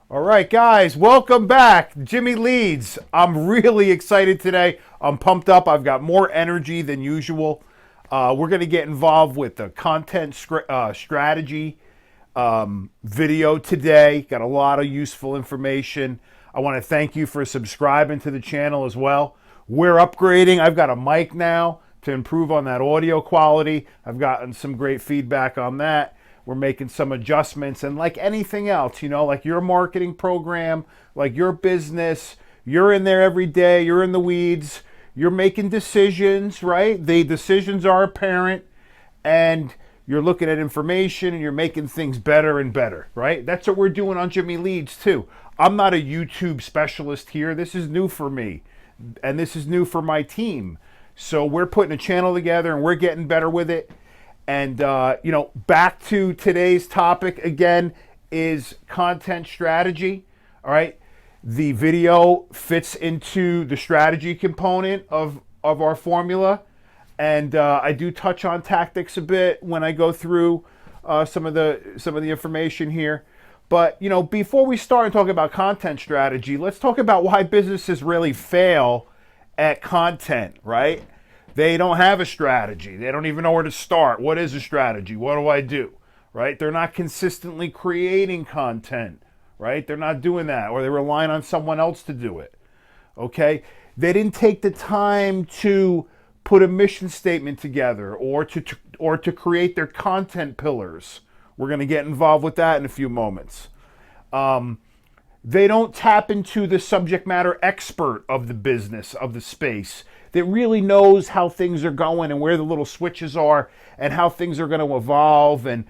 All right, guys, welcome back. Jimmy Leads. I'm really excited today. I'm pumped up. I've got more energy than usual. We're going to get involved with the content strategy video today. Got a lot of useful information. I want to thank you for subscribing to the channel as well. We're upgrading. I've got a mic now to improve on that audio quality. I've gotten some great feedback on that. We're making some adjustments, and like anything else, like your marketing program, like your business, you're in there every day, you're in the weeds, you're making decisions, right? The decisions are apparent, and you're looking at information and you're making things better and better, right? That's what we're doing on Jimmy Leads too. I'm not a YouTube specialist here. This is new for me, and this is new for my team. So we're putting a channel together and we're getting better with it. And, back to today's topic again is content strategy. All right. The video fits into the strategy component of our formula. And I do touch on tactics a bit when I go through some of the information here. But, before we start and talk about content strategy, let's talk about why businesses really fail at content, right? They don't have a strategy. They don't even know where to start. What is a strategy? What do I do? Right? They're not consistently creating content, right? They're not doing that, or they're relying on someone else to do it. Okay? They didn't take the time to put a mission statement together or to create their content pillars. We're going to get involved with that in a few moments. They don't tap into the subject matter expert of the business, of the space, that really knows how things are going and where the little switches are and how things are going to evolve, and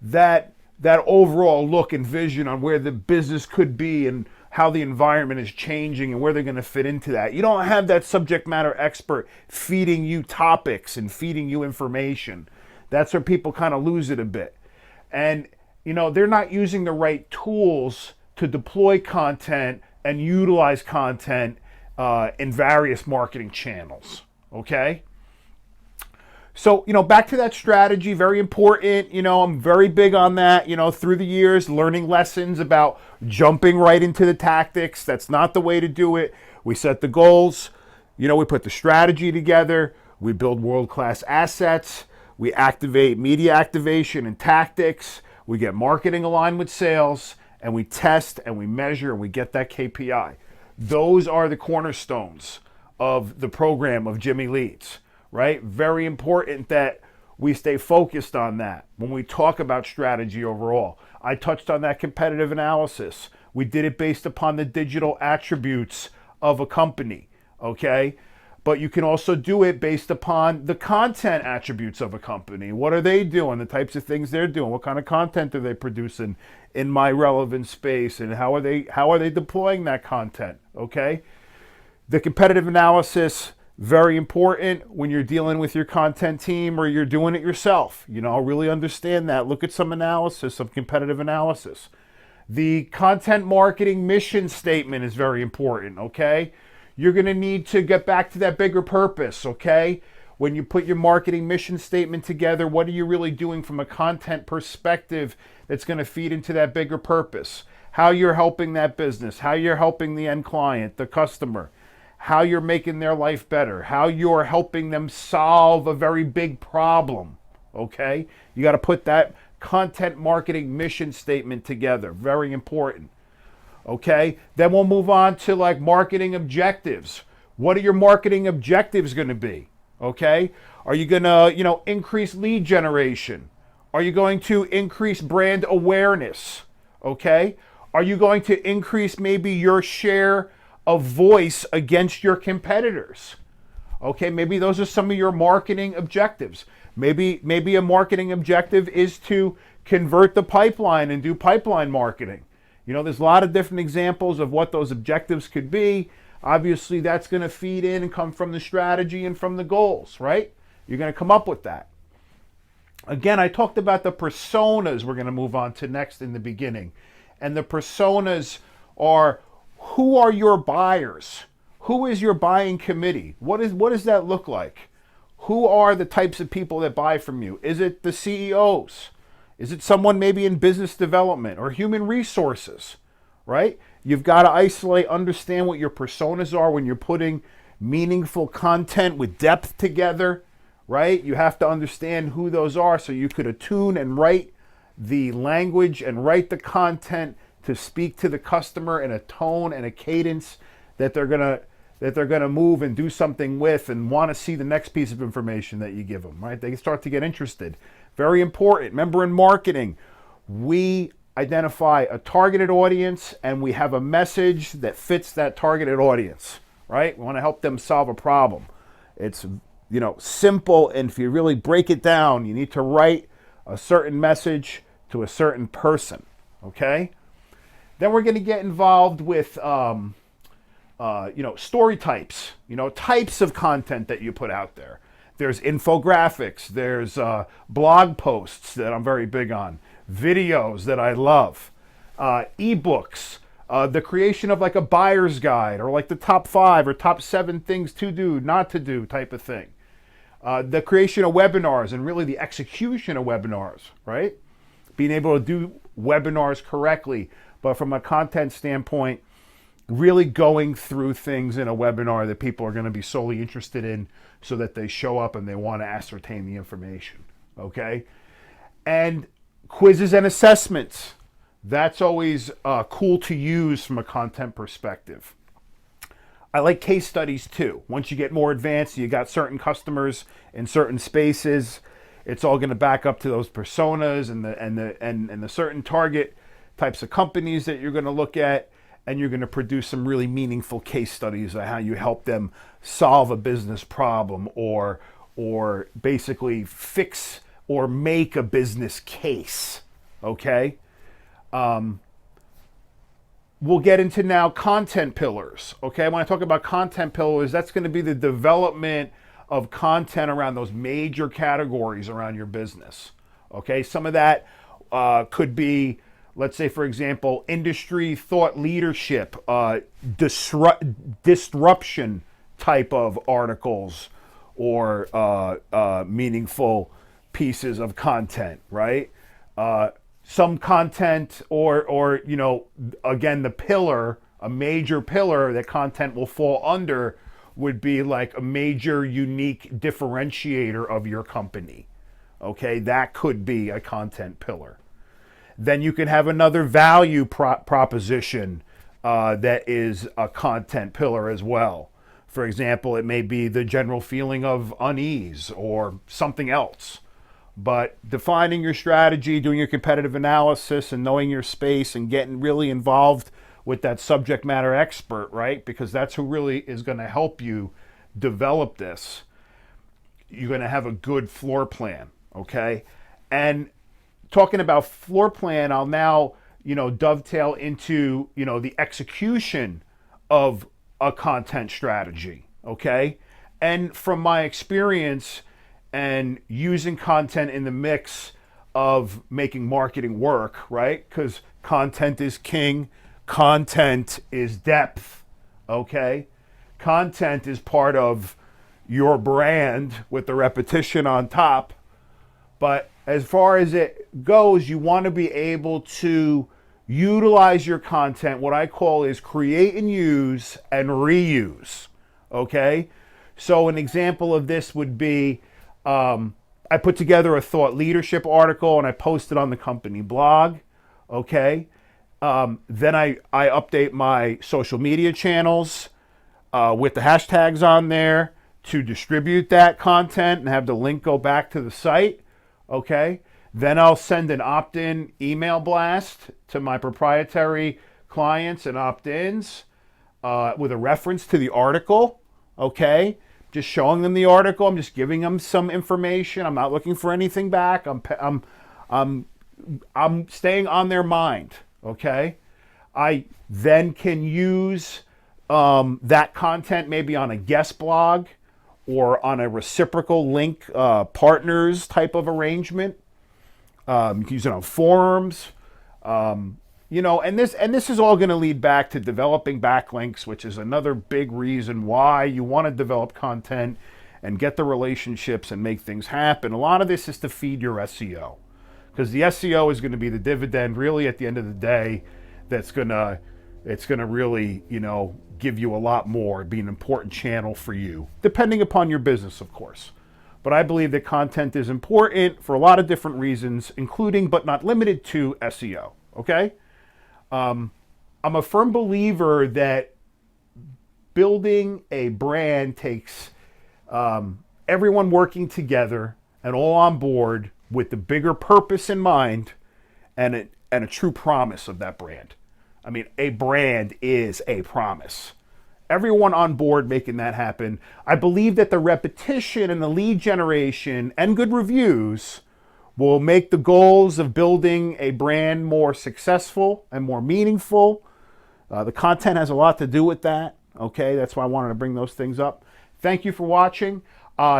that overall look and vision on where the business could be and how the environment is changing and where they're going to fit into that. You don't have that subject matter expert feeding you topics and feeding you information. That's where people kind of lose it a bit. And they're not using the right tools to deploy content and utilize content in various marketing channels. Okay. So, back to that strategy, very important. I'm very big on that, through the years, learning lessons about jumping right into the tactics. That's not the way to do it. We set the goals, we put the strategy together, we build world-class assets, we activate media activation and tactics, we get marketing aligned with sales, and we test and we measure and we get that KPI. Those are the cornerstones of the program of Jimmy Leads, right? Very important that we stay focused on that when we talk about strategy overall. I touched on that competitive analysis. We did it based upon the digital attributes of a company, okay? But you can also do it based upon the content attributes of a company. What are they doing? The types of things they're doing. What kind of content are they producing in my relevant space? And how are they deploying that content? Okay. The competitive analysis, very important when you're dealing with your content team or you're doing it yourself. Really understand that. Look at some analysis, some competitive analysis. The content marketing mission statement is very important. Okay. You're going to need to get back to that bigger purpose, okay? When you put your marketing mission statement together, what are you really doing from a content perspective that's going to feed into that bigger purpose? How you're helping that business, how you're helping the end client, the customer, how you're making their life better, how you're helping them solve a very big problem, okay? You got to put that content marketing mission statement together. Very important. Okay, then we'll move on to like marketing objectives. What are your marketing objectives going to be? Okay, are you going to, increase lead generation? Are you going to increase brand awareness? Okay, are you going to increase maybe your share of voice against your competitors? Okay, maybe those are some of your marketing objectives. Maybe a marketing objective is to convert the pipeline and do pipeline marketing. There's a lot of different examples of what those objectives could be. Obviously, that's going to feed in and come from the strategy and from the goals, right? You're going to come up with that. Again, I talked about the personas we're going to move on to next in the beginning. And the personas are, who are your buyers? Who is your buying committee? What does that look like? Who are the types of people that buy from you? Is it the CEOs? Is it someone maybe in business development or human resources? right? You've got to isolate, understand what your personas are when you're putting meaningful content with depth together, right? You have to understand who those are so you could attune and write the language and write the content to speak to the customer in a tone and a cadence that they're gonna move and do something with and want to see the next piece of information that you give them, right? They start to get interested. Very important. Remember, in marketing, we identify a targeted audience and we have a message that fits that targeted audience, right? We want to help them solve a problem. It's, simple, and if you really break it down, you need to write a certain message to a certain person, okay? Then we're going to get involved with, story types, types of content that you put out there. There's infographics, there's blog posts that I'm very big on, videos that I love, ebooks, the creation of like a buyer's guide or like the top 5 or top 7 things to do, not to do type of thing. The creation of webinars and really the execution of webinars, right? Being able to do webinars correctly, but from a content standpoint, really going through things in a webinar that people are going to be solely interested in so that they show up and they want to ascertain the information, okay? And quizzes and assessments. That's always cool to use from a content perspective. I like case studies too. Once you get more advanced, you got certain customers in certain spaces, it's all going to back up to those personas and the certain target types of companies that you're going to look at, and you're going to produce some really meaningful case studies on how you help them solve a business problem or basically fix or make a business case, okay? We'll get into now content pillars, okay? When I talk about content pillars, that's going to be the development of content around those major categories around your business, okay? Some of that could be, let's say, for example, industry thought leadership, disruption type of articles or meaningful pieces of content, right? Some content or again, the pillar, a major pillar that content will fall under would be like a major unique differentiator of your company. Okay, that could be a content pillar. Then you can have another value proposition that is a content pillar as well. For example, it may be the general feeling of unease or something else. But defining your strategy, doing your competitive analysis, and knowing your space and getting really involved with that subject matter expert, right? Because that's who really is going to help you develop this. You're going to have a good floor plan, okay? And talking about floor plan, I'll now, dovetail into, the execution of a content strategy, okay? And from my experience and using content in the mix of making marketing work, right? Because content is king, content is depth, okay? Content is part of your brand with the repetition on top. But as far as it goes, you want to be able to utilize your content. What I call is create and use and reuse, okay? So an example of this would be, I put together a thought leadership article and I posted on the company blog, okay? Then I update my social media channels with the hashtags on there to distribute that content and have the link go back to the site, okay? Then I'll send an opt-in email blast to my proprietary clients and opt-ins with a reference to the article, okay? Just showing them the article. I'm just giving them some information. I'm not looking for anything back. I'm staying on their mind, okay? I then can use that content maybe on a guest blog or on a reciprocal link partners type of arrangement. You can use it on forums, and this is all going to lead back to developing backlinks, which is another big reason why you want to develop content and get the relationships and make things happen. A lot of this is to feed your SEO, because the SEO is going to be the dividend really at the end of the day that's going to it's going to really, give you a lot more, be an important channel for you, depending upon your business, of course. But I believe that content is important for a lot of different reasons, including but not limited to SEO. Okay? I'm a firm believer that building a brand takes everyone working together and all on board with the bigger purpose in mind and a true promise of that brand. I mean, a brand is a promise. Everyone on board making that happen. I believe that the repetition and the lead generation and good reviews will make the goals of building a brand more successful and more meaningful. The content has a lot to do with that. Okay, that's why I wanted to bring those things up. Thank you for watching.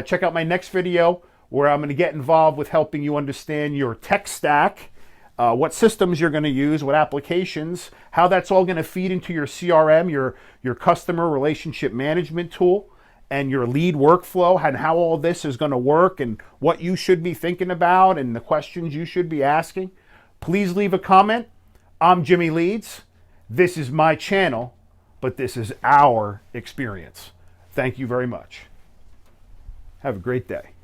Check out my next video where I'm going to get involved with helping you understand your tech stack, what systems you're going to use, what applications, how that's all going to feed into your CRM, your customer relationship management tool, and your lead workflow, and how all this is going to work, and what you should be thinking about, and the questions you should be asking. Please leave a comment. I'm Jimmy Leeds. This is my channel, but this is our experience. Thank you very much. Have a great day.